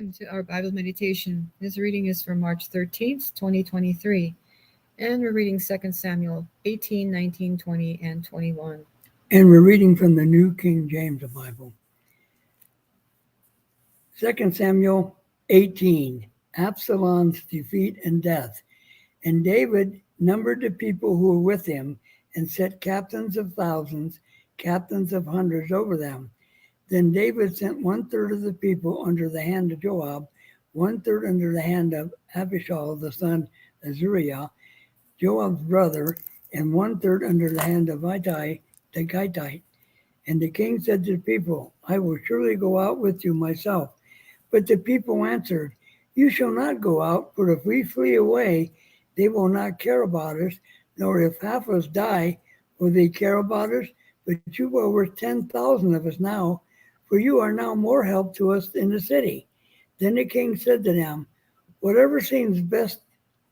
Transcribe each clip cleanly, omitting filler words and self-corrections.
welcome to our Bible meditation. This reading is for March 13th, 2023, and we're reading 2 Samuel 18, 19, 20, and 21. And we're reading from the New King James Bible. 2 Samuel 18, Absalom's defeat and death. And David numbered the people who were with him and set captains of thousands, captains of hundreds over them. Then David sent 1/3 of the people under the hand of Joab, 1/3 under the hand of Abishai, the son of Zeruiah, Joab's brother, and 1/3 under the hand of Ittai the Gittite. And the king said to the people, I will surely go out with you myself. But the people answered, You shall not go out, for if we flee away, they will not care about us, nor if half of us die, will they care about us. But you are worth 10,000 of us now, for you are now more help to us in the city. Then the king said to them, Whatever seems best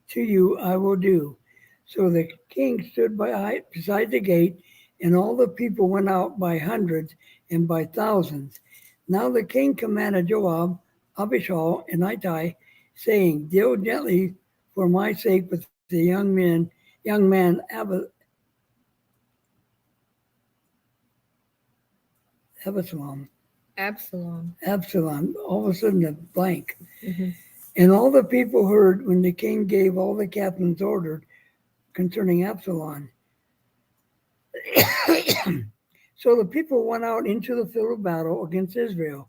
to you, I will do. So the king stood beside the gate, and all the people went out by hundreds and by thousands. Now the king commanded Joab, Abishai, and Ittai, saying, Deal gently for my sake with the young man Absalom, all of a sudden a blank. Mm-hmm. And all the people heard when the king gave all the captains order concerning Absalom. So the people went out into the field of battle against Israel,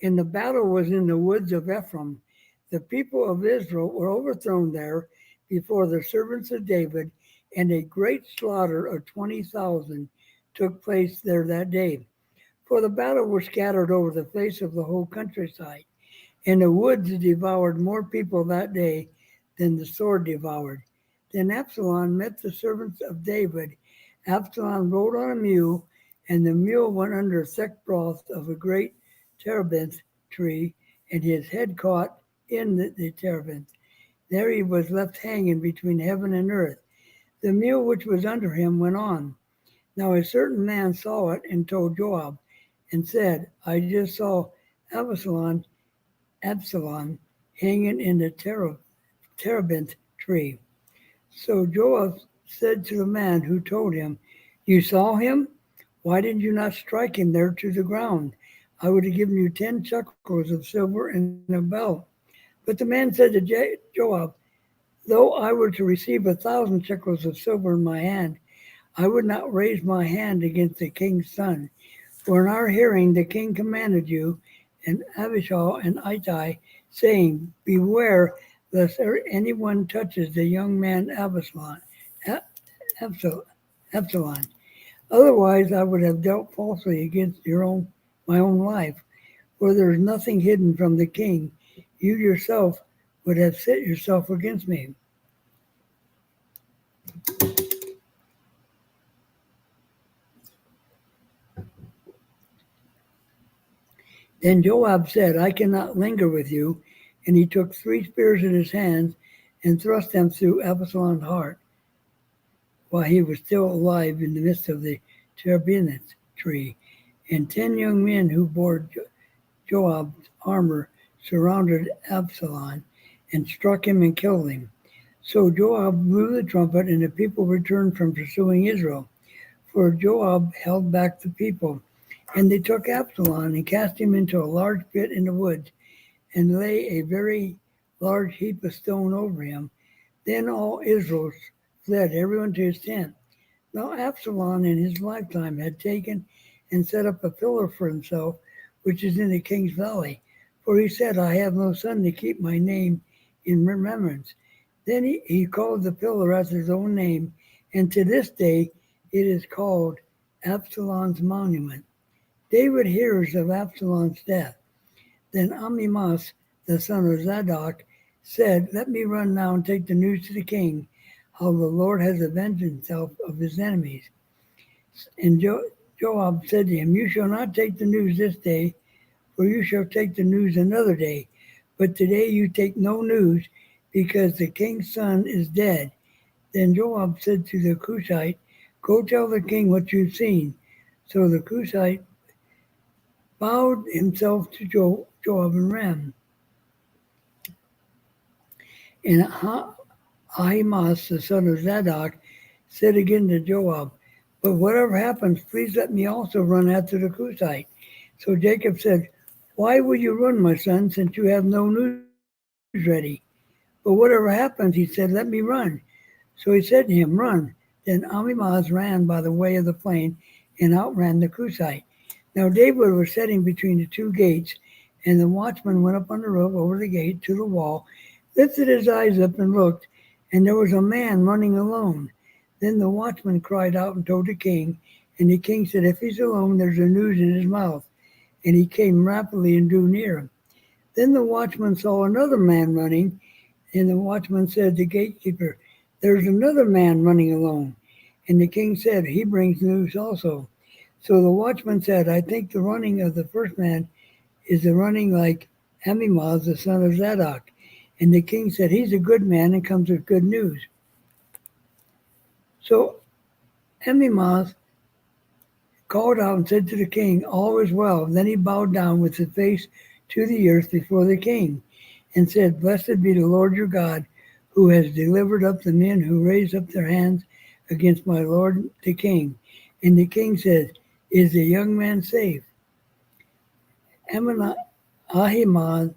and the battle was in the woods of Ephraim. The people of Israel were overthrown there before the servants of David, and a great slaughter of 20,000 took place there that day. For the battle was scattered over the face of the whole countryside, and the woods devoured more people that day than the sword devoured. Then Absalom met the servants of David. Absalom rode on a mule, and the mule went under a thick broth of a great terebinth tree, and his head caught in the terebinth. There he was left hanging between heaven and earth. The mule which was under him went on. Now a certain man saw it and told Joab, and said, I just saw Absalom hanging in the terebinth tree. So Joab said to the man who told him, You saw him? Why did you not strike him there to the ground? I would have given you 10 shekels of silver and a belt. But the man said to Joab, Though I were to receive 1,000 shekels of silver in my hand, I would not raise my hand against the king's son. For in our hearing the king commanded you, and Abishai and Ittai, saying, Beware lest anyone touches the young man Absalom. Otherwise I would have dealt falsely against my own life. For there is nothing hidden from the king. You yourself would have set yourself against me. Then Joab said, I cannot linger with you. And he took 3 spears in his hands and thrust them through Absalom's heart while he was still alive in the midst of the terebinth tree. And 10 young men who bore Joab's armor surrounded Absalom and struck him and killed him. So Joab blew the trumpet, and the people returned from pursuing Israel. For Joab held back the people. And they took Absalom and cast him into a large pit in the woods, and lay a very large heap of stone over him. Then all Israel fled, everyone to his tent. Now Absalom in his lifetime had taken and set up a pillar for himself, which is in the king's valley. For he said, I have no son to keep my name in remembrance. Then he called the pillar as his own name, and to this day it is called Absalom's monument. David hears of Absalom's death. Then Ahimaaz, the son of Zadok, said, Let me run now and take the news to the king, how the Lord has avenged himself of his enemies. And Joab said to him, You shall not take the news this day, for you shall take the news another day. But today you take no news, because the king's son is dead. Then Joab said to the Cushite, Go tell the king what you've seen. So the Cushite bowed himself to Joab and ran. And Ahimaaz, the son of Zadok, said again to Joab, "But whatever happens, please let me also run after the Cushite." So Jacob said, "Why will you run, my son, since you have no news ready?" "But whatever happens," he said, "let me run." So he said to him, "Run." Then Ahimaaz ran by the way of the plain and outran the Cushite. Now David was sitting between the two gates, and the watchman went up on the roof over the gate to the wall, lifted his eyes up and looked, and there was a man running alone. Then the watchman cried out and told the king, and the king said, "If he's alone, there's a news in his mouth." And he came rapidly and drew near him. Then the watchman saw another man running, and the watchman said to the gatekeeper, "There's another man running alone." And the king said, "He brings news also." So the watchman said, "I think the running of the first man is the running like Ahimaaz, the son of Zadok." And the king said, "He's a good man and comes with good news." So Ahimaaz called out and said to the king, "All is well." Then he bowed down with his face to the earth before the king and said, "Blessed be the Lord your God, who has delivered up the men who raised up their hands against my lord the king." And the king said, "Is the young man safe?" Ahimaaz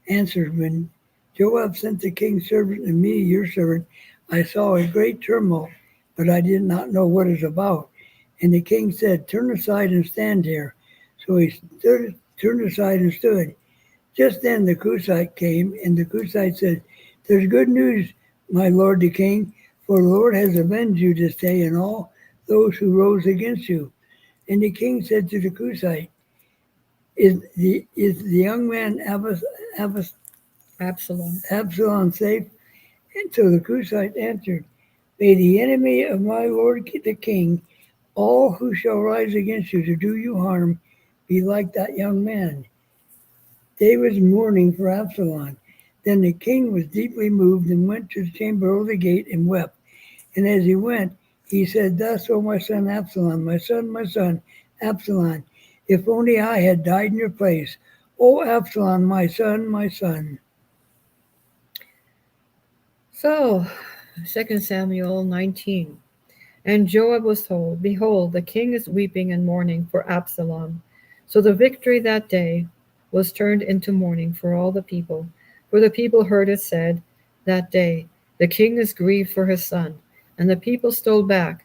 answered, "When Joab sent the king's servant and me, your servant, I saw a great tumult, but I did not know what it was about." And the king said, "Turn aside and stand here." So he turned aside and stood. Just then the Cushite came, and the Cushite said, "There's good news, my lord the king, for the Lord has avenged you this day and all those who rose against you." And the king said to the Cushite, Is the young man Absalom. Absalom safe?" And so the Cushite answered, "May the enemy of my lord the king, all who shall rise against you to do you harm, be like that young man." David's mourning for Absalom. Then the king was deeply moved and went to the chamber over the gate and wept. And as he went, he said, "Thus, O my son Absalom, my son, Absalom, if only I had died in your place. O Absalom, my son, my son." So, 2 Samuel 19. And Joab was told, "Behold, the king is weeping and mourning for Absalom." So the victory that day was turned into mourning for all the people. For the people heard it said that day, "The king is grieved for his son." And the people stole back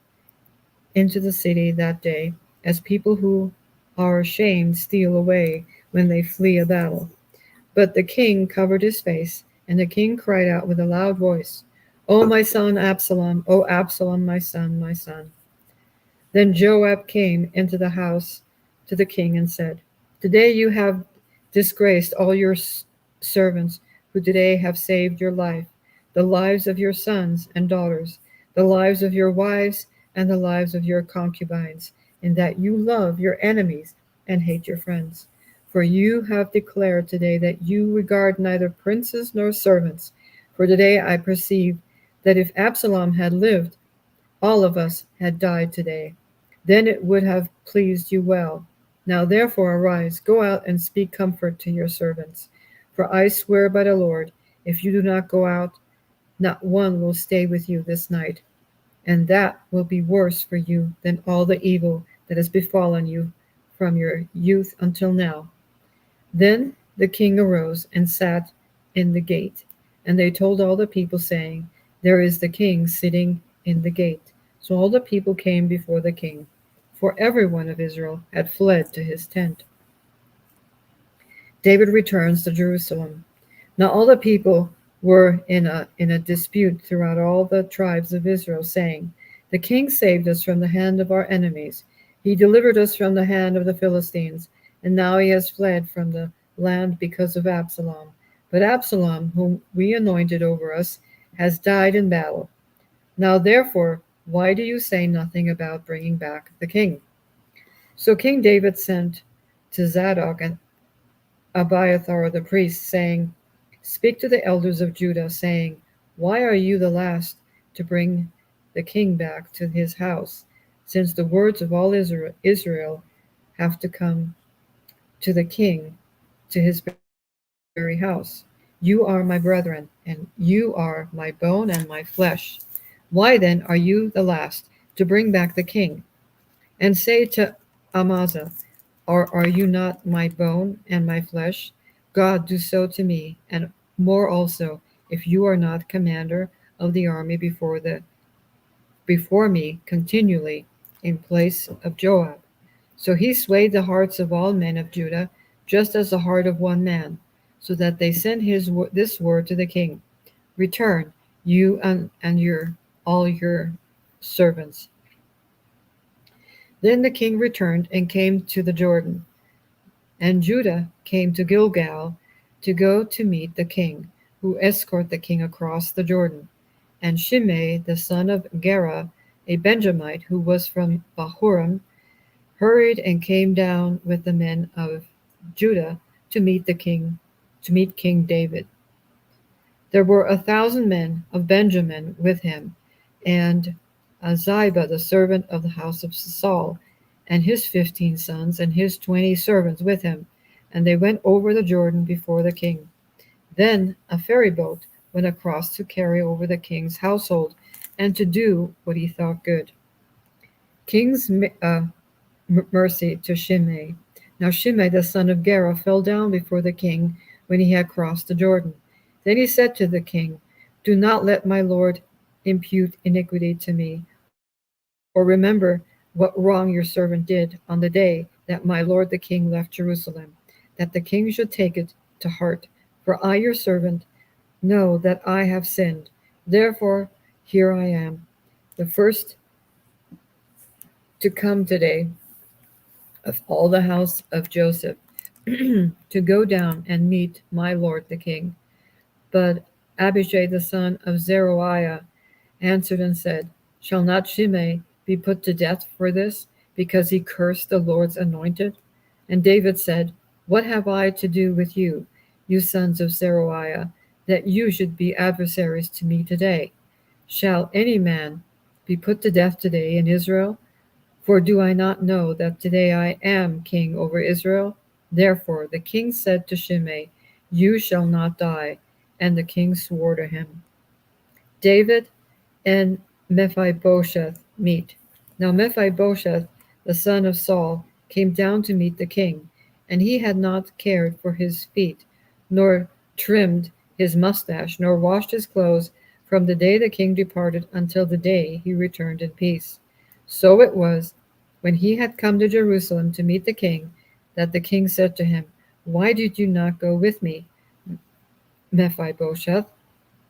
into the city that day, as people who are ashamed steal away when they flee a battle. But the king covered his face, and the king cried out with a loud voice, "O my son Absalom, O Absalom, my son, my son." Then Joab came into the house to the king and said, "Today you have disgraced all your servants who today have saved your life, the lives of your sons and daughters, the lives of your wives, and the lives of your concubines, in that you love your enemies and hate your friends. For you have declared today that you regard neither princes nor servants. For today I perceive that if Absalom had lived, all of us had died today. Then it would have pleased you well. Now therefore arise, go out and speak comfort to your servants. For I swear by the Lord, if you do not go out, not one will stay with you this night. And that will be worse for you than all the evil that has befallen you from your youth until now." Then the king arose and sat in the gate. And they told all the people, saying, "There is the king sitting in the gate." So all the people came before the king, for every one of Israel had fled to his tent. David returns to Jerusalem. Now all the people were in a dispute throughout all the tribes of Israel, saying, "The king saved us from the hand of our enemies. He delivered us from the hand of the Philistines, and now he has fled from the land because of Absalom. But Absalom, whom we anointed over us, has died in battle. Now therefore, why do you say nothing about bringing back the king?" So King David sent to Zadok and Abiathar the priests, saying, "Speak to the elders of Judah, saying, Why are you the last to bring the king back to his house, since the words of all Israel have to come to the king to his very house? You are my brethren, and you are my bone and my flesh. Why then are you the last to bring back the king? And say to Amasa, are you not my bone and my flesh? God, do so to me, and more also, if you are not commander of the army before me continually in place of Joab. So he swayed the hearts of all men of Judah, just as the heart of one man, so that they sent this word to the king: Return, you and all your servants. Then the king returned and came to the Jordan, and Judah came to Gilgal to go to meet the king, who escorted the king across the Jordan. And Shimei, the son of Gera, a Benjamite who was from Bahurim, hurried and came down with the men of Judah to meet King David. There were 1,000 men of Benjamin with him, and Ziba, the servant of the house of Saul, and his 15 sons and his 20 servants with him, and they went over the Jordan before the king. Then a ferry boat went across to carry over the king's household and to do what he thought good. King's mercy to Shimei. Now Shimei the son of Gera fell down before the king when he had crossed the Jordan. Then he said to the king, Do not let my lord impute iniquity to me, or remember what wrong your servant did on the day that my lord the king left Jerusalem, that the king should take it to heart. For I, your servant, know that I have sinned. Therefore, here I am, the first to come today of all the house of Joseph, to go down and meet my lord the king. But Abishai the son of Zeruiah answered and said, Shall not Shimei be put to death for this, because he cursed the Lord's anointed? And David said, What have I to do with you, you sons of Zeruiah, that you should be adversaries to me today? Shall any man be put to death today in Israel? For do I not know that today I am king over Israel? Therefore the king said to Shimei, You shall not die. And the king swore to him. David and Mephibosheth meet. Now Mephibosheth, the son of Saul, came down to meet the king, and he had not cared for his feet, nor trimmed his mustache, nor washed his clothes from the day the king departed until the day he returned in peace. So it was, when he had come to Jerusalem to meet the king, that the king said to him, Why did you not go with me, Mephibosheth?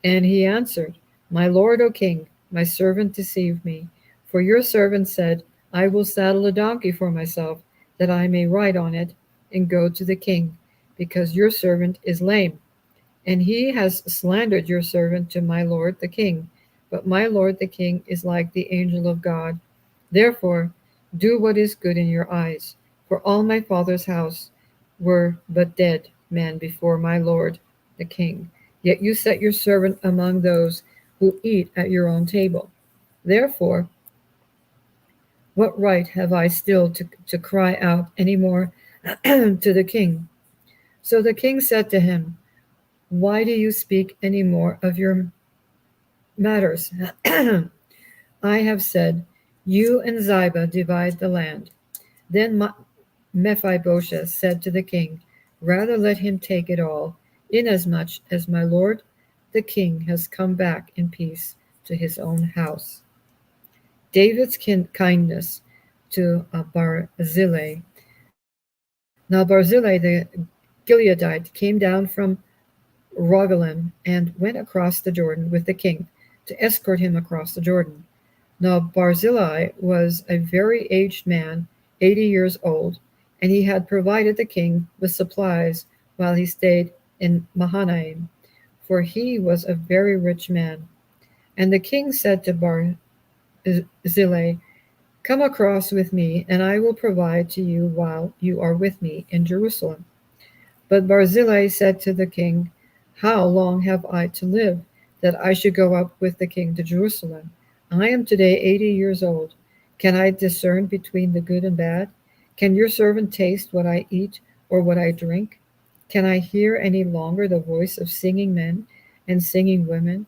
And he answered, My lord, O king, my servant deceived me. For your servant said, I will saddle a donkey for myself, that I may ride on it and go to the king, because your servant is lame. And he has slandered your servant to my lord the king. But my lord the king is like the angel of God. Therefore, do what is good in your eyes. For all my father's house were but dead men before my lord the king. Yet you set your servant among those who eat at your own table. Therefore, what right have I still to cry out any more to the king? So the king said to him, Why do you speak any more of your matters? I have said, You and Ziba divide the land. Then Mephibosheth said to the king, Rather let him take it all, inasmuch as my lord the king has come back in peace to his own house. David's kindness to Barzillai. Now Barzillai the Gileadite came down from Rogelim and went across the Jordan with the king to escort him across the Jordan. Now Barzillai was a very aged man, 80 years old, and he had provided the king with supplies while he stayed in Mahanaim, for he was a very rich man. And the king said to Barzillai, Come across with me, and I will provide to you while you are with me in Jerusalem. But Barzillai said to the king, How long have I to live, that I should go up with the king to Jerusalem? I am today 80 years old. Can I discern between the good and bad? Can your servant taste what I eat or what I drink? Can I hear any longer the voice of singing men and singing women?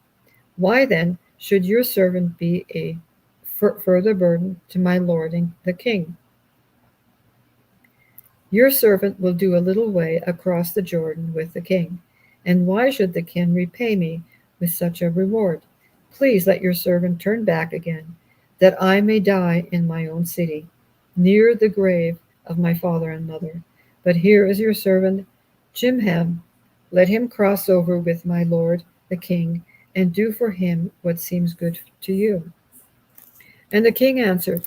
Why then should your servant be a further burden to my lord and the king? Your servant will do a little way across the Jordan with the king. And why should the king repay me with such a reward? Please let your servant turn back again, that I may die in my own city, near the grave of my father and mother. But here is your servant Chimham. Let him cross over with my lord the king, and do for him what seems good to you. And the king answered,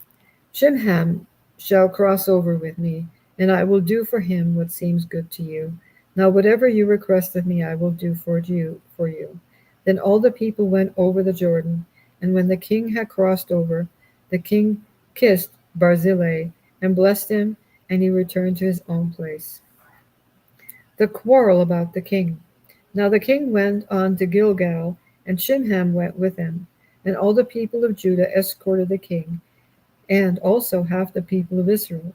Chimham shall cross over with me, and I will do for him what seems good to you. Now whatever you request of me I will do for you. Then all the people went over the Jordan, and when the king had crossed over, the king kissed Barzillai and blessed him, and he returned to his own place. The quarrel about the king. Now the king went on to Gilgal, and Chimham went with him, and all the people of Judah escorted the king, and also half the people of Israel.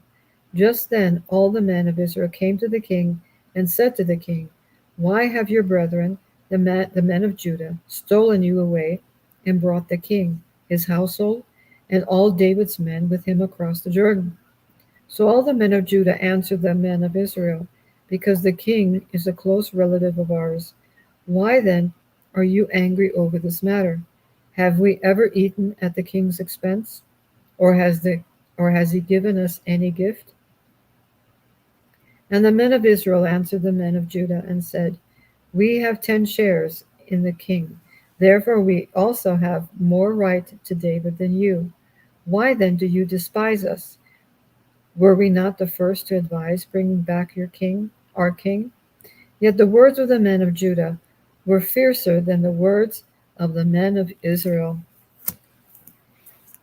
Just then all the men of Israel came to the king and said to the king, Why have your brethren, the men of Judah, stolen you away and brought the king, his household, and all David's men with him across the Jordan? So all the men of Judah answered the men of Israel, Because the king is a close relative of ours. Why then are you angry over this matter? Have we ever eaten at the king's expense? Or has he given us any gift? And the men of Israel answered the men of Judah and said, We have 10 shares in the king. Therefore we also have more right to David than you. Why then do you despise us? Were we not the first to advise bringing back your king, our king? Yet the words of the men of Judah were fiercer than the words of the men of Israel.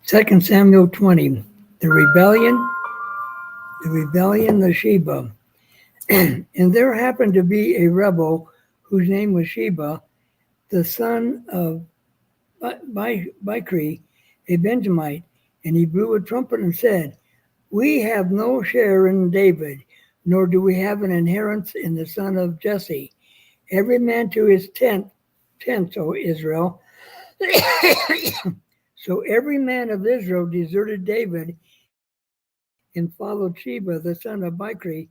2 Samuel 20, the rebellion of Sheba. And there happened to be a rebel whose name was Sheba, the son of Bichri, a Benjamite, and he blew a trumpet and said, We have no share in David, nor do we have an inheritance in the son of Jesse. Every man to his tent, O Israel. So every man of Israel deserted David and followed Sheba, the son of Bichri.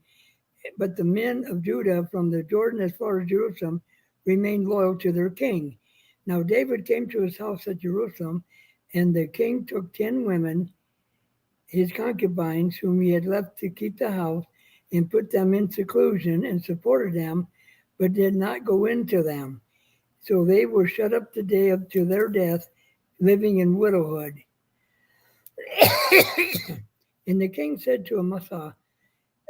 But the men of Judah from the Jordan as far as Jerusalem remained loyal to their king. Now David came to his house at Jerusalem, and the king took 10 women, his concubines, whom he had left to keep the house, and put them in seclusion and supported them, but did not go into them. So they were shut up to their death, living in widowhood. And the king said to Amasa,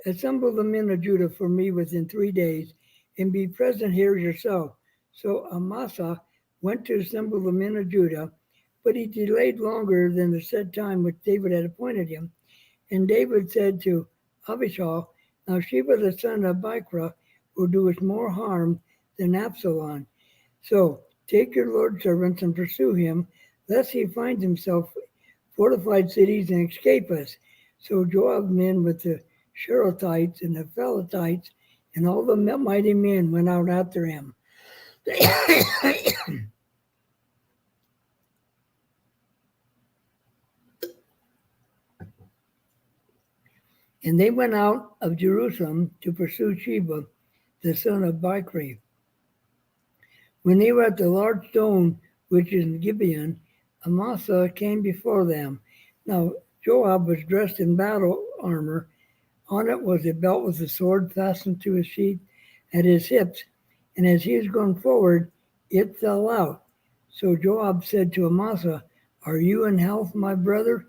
Assemble the men of Judah for me within 3 days, and be present here yourself. So Amasa went to assemble the men of Judah, but he delayed longer than the set time which David had appointed him. And David said to Abishai, Now Sheba the son of Bichri will do us more harm than Absalom. So take your Lord's servants and pursue him, lest he find himself fortified cities and escape us. So Joab's men with the Sherethites and the Pelethites and all the mighty men went out after him. And they went out of Jerusalem to pursue Sheba, the son of Bichri. When they were at the large stone which is in Gibeon, Amasa came before them. Now Joab was dressed in battle armor. On it was a belt with a sword fastened to his sheath at his hips, and as he was going forward, it fell out. So Joab said to Amasa, Are you in health, my brother?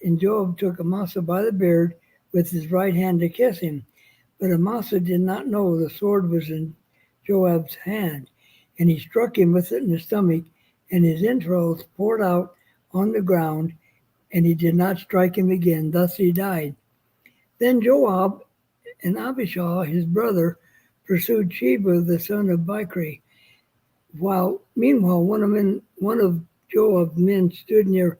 And Joab took Amasa by the beard with his right hand to kiss him. But Amasa did not know the sword was in Joab's hand, and he struck him with it in the stomach, and his entrails poured out on the ground, and he did not strike him again. Thus he died. Then Joab and Abishai, his brother, pursued Sheba, the son of Bichri. Meanwhile, one of Joab's men stood near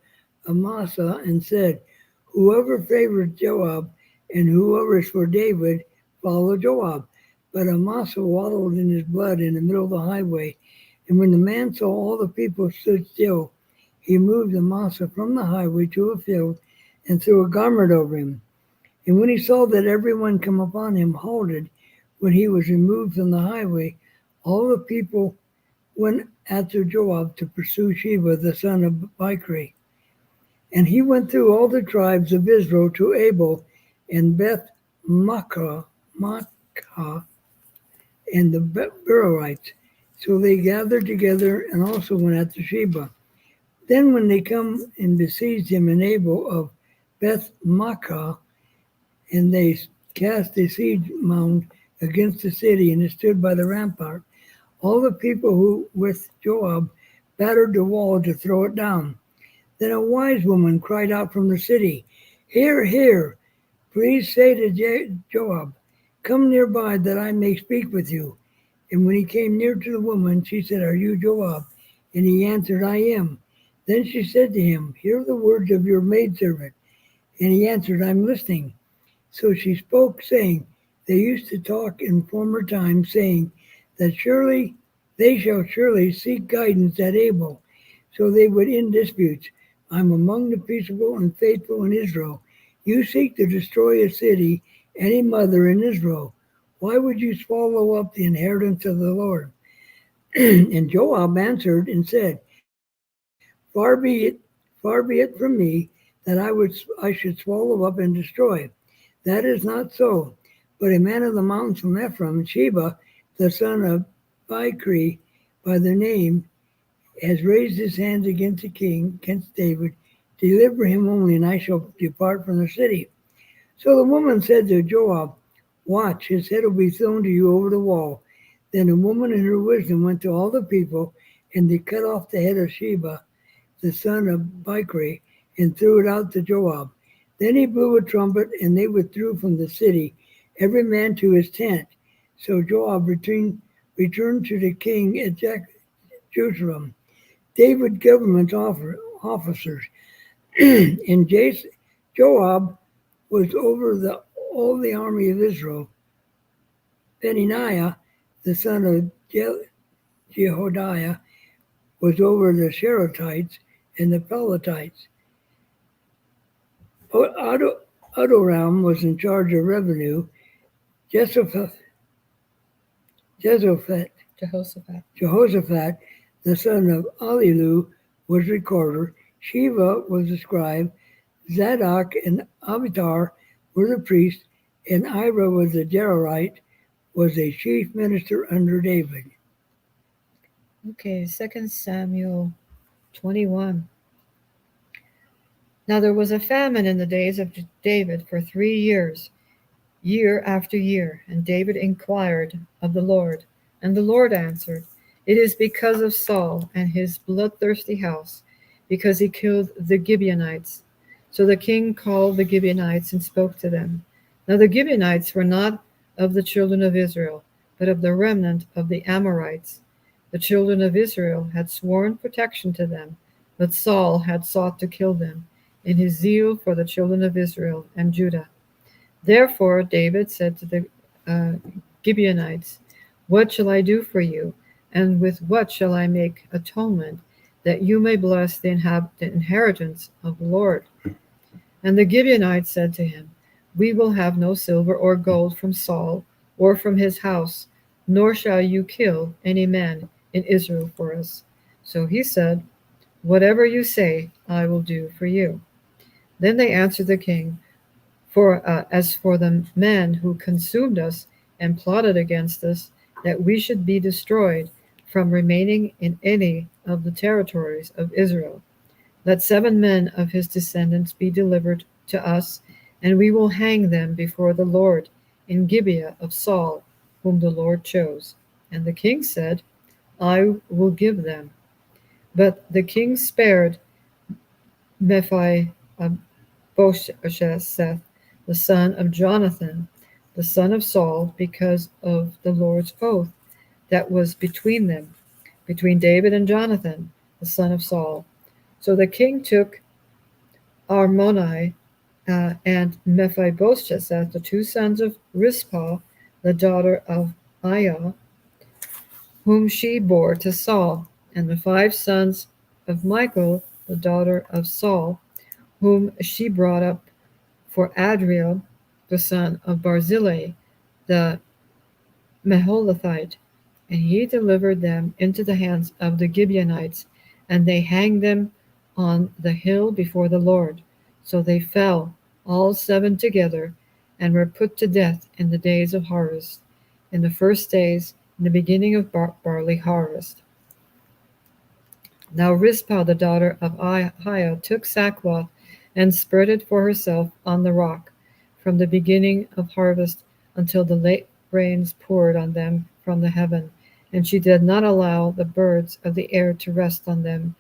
Amasa and said, Whoever favors Joab and whoever is for David, follow Joab. But Amasa wallowed in his blood in the middle of the highway. And when the man saw all the people stood still, he moved Amasa from the highway to a field and threw a garment over him. And when he saw that everyone come upon him halted when he was removed from the highway, all the people went after Joab to pursue Sheba, the son of Bichri. And he went through all the tribes of Israel to Abel and Beth Makkah and the Berites. So they gathered together and also went after Sheba. Then when they come and besieged him in Abel of Beth Makkah, and they cast a siege mound against the city, and it stood by the rampart, all the people who with Joab battered the wall to throw it down. Then a wise woman cried out from the city, "Hear, hear! Please say to Joab, come nearby that I may speak with you." And when he came near to the woman, she said, "Are you Joab?" And he answered, "I am." Then she said to him, "Hear the words of your maidservant." And he answered, "I'm listening." So she spoke, saying, "They used to talk in former times, saying that surely they shall surely seek guidance at Abel, so they would end disputes. I'm among the peaceable and faithful in Israel. You seek to destroy a city, any mother in Israel. Why would you swallow up the inheritance of the Lord?" And Joab answered and said, Far be it from me that I should swallow up and destroy. That is not so. But a man of the mountains from Ephraim, Sheba, the son of Bichri, by the name, has raised his hands against the king, against David. Deliver him only, and I shall depart from the city. So the woman said to Joab, Watch, his head will be thrown to you over the wall. Then the woman in her wisdom went to all the people, and they cut off the head of Sheba, the son of Bichri, and threw it out to Joab. Then he blew a trumpet, and they withdrew from the city, every man to his tent. So Joab returned to the king at Jerusalem. David government officers, and Joab was over all the army of Israel. Benaiah, the son of Jehoiada, was over the Sherethites and the Pelethites. Adoram was in charge of revenue. Jehoshaphat, the son of Alilu, was recorder. Sheva was the scribe. Zadok and Abiathar were the priests, and Ira was the Jerahite, was a chief minister under David. Okay, 2 Samuel 21. Now there was a famine in the days of David for 3 years, year after year, and David inquired of the Lord. And the Lord answered, It is because of Saul and his bloodthirsty house, because he killed the Gibeonites. So the king called the Gibeonites and spoke to them. Now the Gibeonites were not of the children of Israel, but of the remnant of the Amorites. The children of Israel had sworn protection to them, but Saul had sought to kill them in his zeal for the children of Israel and Judah. Therefore David said to the Gibeonites, What shall I do for you, and with what shall I make atonement, that you may bless the inheritance of the Lord? And the Gibeonites said to him, We will have no silver or gold from Saul or from his house, nor shall you kill any man in Israel for us. So he said, Whatever you say, I will do for you. Then they answered the king, As for the men who consumed us and plotted against us, that we should be destroyed from remaining in any of the territories of Israel, let 7 men of his descendants be delivered to us, and we will hang them before the Lord in Gibeah of Saul, whom the Lord chose. And the king said, I will give them. But the king spared Mephibosheth, the son of Jonathan, the son of Saul, because of the Lord's oath that was between them, between David and Jonathan, the son of Saul. So the king took Armoni and Mephibosheth, the 2 sons of Rizpah, the daughter of Aiah, whom she bore to Saul, and the 5 sons of Michal, the daughter of Saul, whom she brought up for Adriel, the son of Barzillai, the Meholathite. And he delivered them into the hands of the Gibeonites, and they hanged them on the hill before the Lord. So they fell, all 7 together, and were put to death in the days of harvest, in the first days, in the beginning of barley harvest. Now Rizpah the daughter of Aiah took sackcloth and spread it for herself on the rock, from the beginning of harvest until the late rains poured on them from the heaven, and she did not allow the birds of the air to rest on them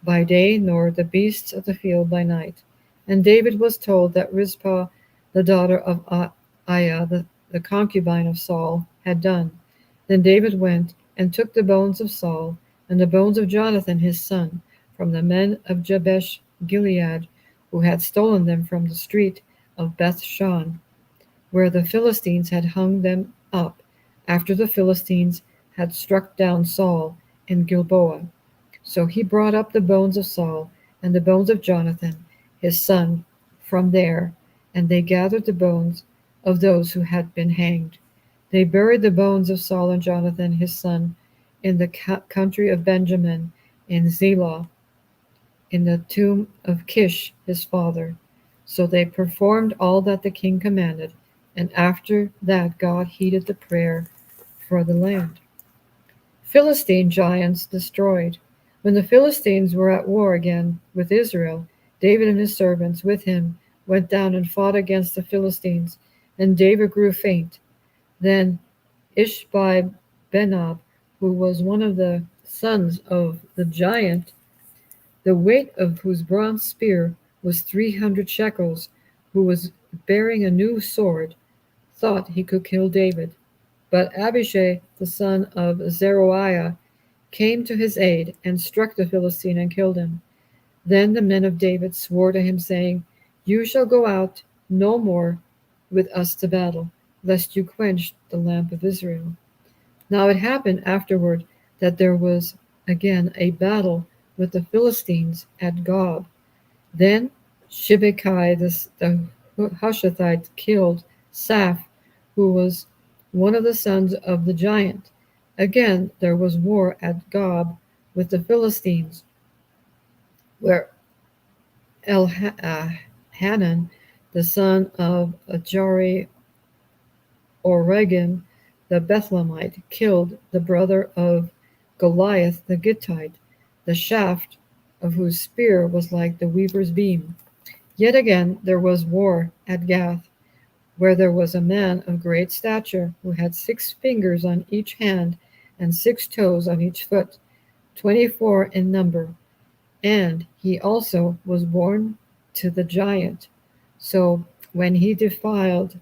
by day, nor the beasts of the field by night. And David was told that Rizpah the daughter of Aiah, the concubine of Saul, had done. Then David went and took the bones of Saul and the bones of Jonathan his son from the men of Jabesh Gilead, who had stolen them from the street of Bethshan, where the Philistines had hung them up, after the Philistines had struck down Saul in Gilboa. So he brought up the bones of Saul and the bones of Jonathan his son from there, and they gathered the bones of those who had been hanged. They buried the bones of Saul and Jonathan his son in the country of Benjamin, in Zelah, in the tomb of Kish his father. So they performed all that the king commanded, and after that God heeded the prayer for the land. Philistine giants destroyed. When the Philistines were at war again with Israel, David and his servants with him went down and fought against the Philistines, and David grew faint. Then Ishbi-Benob, who was one of the sons of the giant, the weight of whose bronze spear was 300 shekels, who was bearing a new sword, thought he could kill David. But Abishai, the son of Zeruiah, came to his aid and struck the Philistine and killed him. Then the men of David swore to him, saying, "You shall go out no more with us to battle, lest you quench the lamp of Israel." Now it happened afterward that there was again a battle with the Philistines at Gob. Then Shibbekai the Hushathite killed Saph, who was one of the sons of the giant. Again there was war at Gob with the Philistines, where Elhanan, the son of Ajari Oregim, the Bethlehemite, killed the brother of Goliath the Gittite, the shaft of whose spear was like the weaver's beam. Yet again there was war at Gath, where there was a man of great stature, who had 6 fingers on each hand and 6 toes on each foot, 24 in number. And he also was born to the giant. So when he defied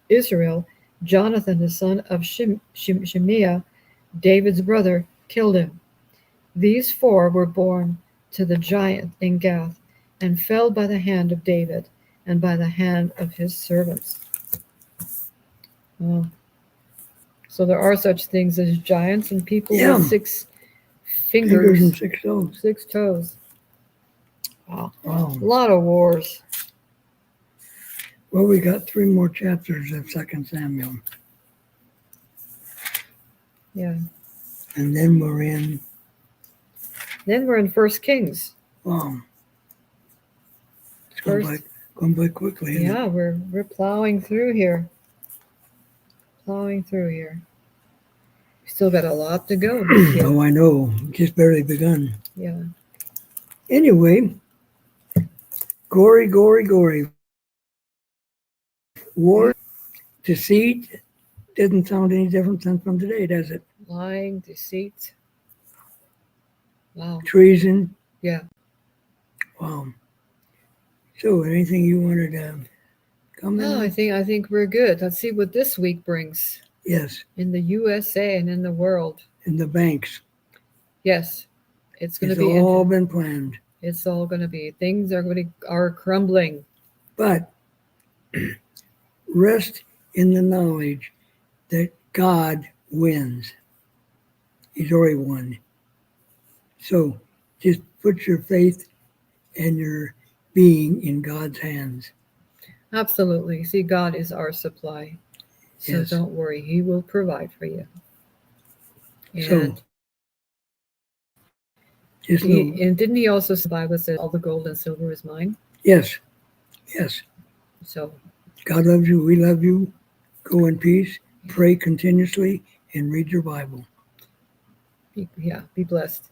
Israel, Jonathan, the son of Shimeah, David's brother, killed him. These 4 were born to the giant in Gath, and fell by the hand of David and by the hand of his servants. Oh. So there are such things as giants and people with 6 fingers and 6 toes. 6 toes. Wow. Wow. A lot of wars. Well, we got 3 more chapters of 2 Samuel. Yeah. And then we're in, Then we're in 1 Kings. wow. It's going by quickly. Isn't Yeah, we're plowing through here. We still got a lot to go. it? Oh, I know. Just barely begun. Yeah. Anyway, gory. War, deceit, doesn't sound any different than from today, does it? Lying, deceit. Wow. Treason. Yeah. Wow. So, anything you wanted to comment Oh, on? I think we're good. Let's see what this week brings Yes, in the USA and in the world. in the banks. Yes. It's going to It's be all been planned. It's all going to be. Things are crumbling. But rest in the knowledge that God wins. He's already won. So just put your faith and your being in God's hands. Absolutely. See, God is our supply. So Yes. don't worry, He will provide for you. So And just know, didn't He also say, the Bible says, all the gold and silver is mine? yes, yes. So, God loves you. We love you. Go in peace. Pray continuously and read your Bible. be blessed.